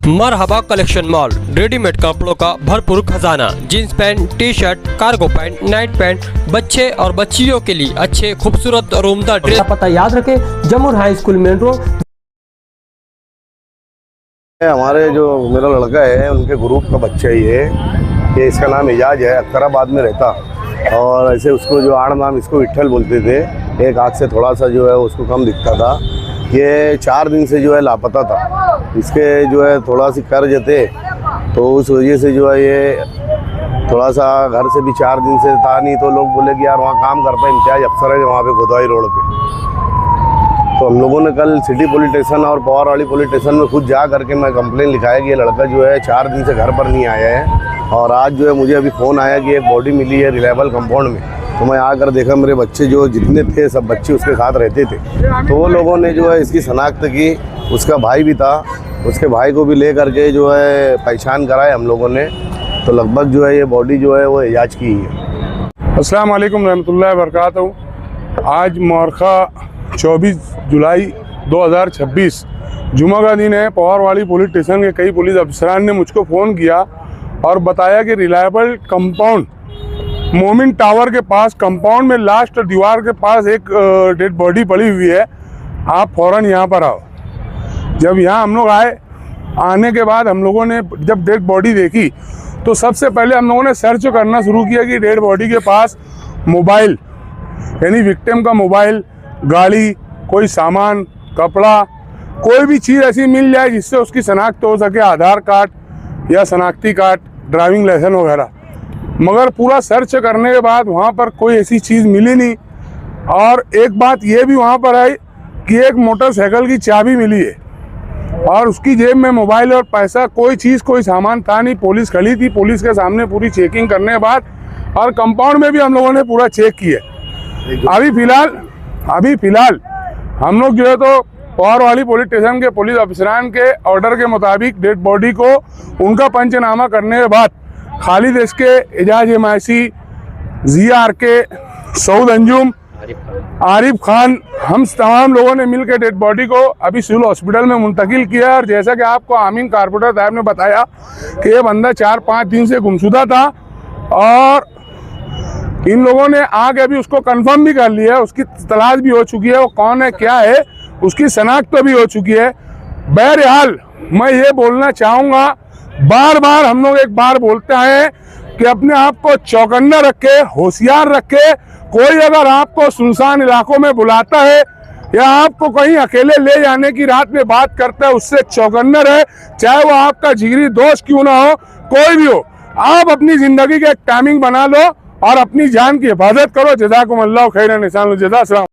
मरहबा collection mall, readymade कपड़ों का भरपूर खजाना। Jeans pant, T shirt, cargo pant, night pant, बच्चे और बच्चियों के लिए अच्छे खूबसूरत और उम्दा ड्रेस। पता याद रखें, जमुर हाई स्कूल मेन रोड। हमारे जो मेरा लड़का है उनके ग्रुप का बच्चा ही है ये, इसका नाम एजाज है, अख्तराबाद में रहता। और ऐसे उसको जो आड़ नाम इसको विट्ठल बोलते थे। एक आँख से थोड़ा सा जो है उसको कम दिखता था। ये 4 दिन से जो है लापता था। इसके जो है थोड़ा सी कर्ज थे, तो उस वजह से जो है ये थोड़ा सा घर से भी 4 दिन से था नहीं। तो लोग बोले कि यार वहाँ काम करता है, इम्तियाज अफसर है वहाँ पे गोदवाई रोड पे। तो हम लोगों ने कल सिटी पुलिस स्टेशन और पवारवाड़ी पुलिस स्टेशन में खुद जा करके मैं कंप्लेन लिखाया कि ये लड़का जो है 4 दिन से घर पर नहीं आया है। और आज जो है मुझे अभी फ़ोन आया कि एक बॉडी मिली है रिलायबल कंपाउंड में। तो मैं आकर देखा, मेरे बच्चे जो जितने थे सब बच्चे उसके साथ रहते थे। तो वो लोगों ने जो है इसकी शनाख्त की, उसका भाई भी था, उसके भाई को भी ले करके जो है पहचान कराए हम लोगों ने। तो लगभग जो है ये बॉडी जो है वो एजाज की ही है। अस्सलाम वालेकुम रहमतुल्लाहि व बरकातहू। आज मौरखा 24 जुलाई 2026 जुमा का दिन है। पवारवाड़ी पुलिस स्टेशन के कई पुलिस अफसरान ने मुझको फ़ोन किया और बताया कि रिलायबल कंपाउंड मोमिन टावर के पास, कंपाउंड में लास्ट दीवार के पास एक डेड बॉडी पड़ी हुई है, आप फ़ौरन यहाँ पर आओ। जब यहाँ हम लोग आए, आने के बाद हम लोगों ने जब डेड बॉडी देखी तो सबसे पहले हम लोगों ने सर्च करना शुरू किया कि डेड बॉडी के पास मोबाइल, यानी विक्टिम का मोबाइल, गाड़ी, कोई सामान, कपड़ा, कोई भी चीज़ ऐसी मिल जाए जिससे उसकी शनाख्त हो सके, आधार कार्ड या शनाख्ती कार्ड, ड्राइविंग लाइसेंस वगैरह। मगर पूरा सर्च करने के बाद वहाँ पर कोई ऐसी चीज़ मिली नहीं। और एक बात ये भी वहाँ पर आई कि एक मोटरसाइकिल की चाबी मिली है और उसकी जेब में मोबाइल और पैसा, कोई चीज़, कोई सामान था नहीं। पुलिस खड़ी थी, पुलिस के सामने पूरी चेकिंग करने के बाद, और कंपाउंड में भी हम लोगों ने पूरा चेक किया। अभी फ़िलहाल हम लोग जो है तो पवारवाड़ी पुलिस स्टेशन के पुलिस अफसरान के ऑर्डर के मुताबिक डेड बॉडी को उनका पंचनामा करने के बाद Khalid SK, Ejaz MIC, ZRK, Saud Anjum, Arif Khan, हम तमाम लोगों ने मिलकर डेड बॉडी को अभी सिविल हॉस्पिटल में मुंतकिल किया। और जैसा कि आपको आमीन कारपोरेटर साहब ने बताया कि ये बंदा 4-5 दिन से गुमशुदा था और इन लोगों ने आगे अभी उसको कंफर्म भी कर लिया है, उसकी तलाश भी हो चुकी है, वो कौन है क्या है उसकी शनाख्त भी हो चुकी है। बहरहाल मैं ये बोलना चाहूँगा, बार बार हम लोग एक बार बोलते हैं कि अपने आप को चौकन्ना रखे, होशियार रखे। कोई अगर आपको सुनसान इलाकों में बुलाता है या आपको कहीं अकेले ले जाने की रात में बात करता है, उससे चौकन्ना रहे, चाहे वो आपका जिगरी दोस्त क्यों ना हो, कोई भी हो। आप अपनी ज़िंदगी का एक टाइमिंग बना लो और अपनी जान की हिफाजत करो। जज़ाकुमुल्लाहु खैरन, निशान जज़ा।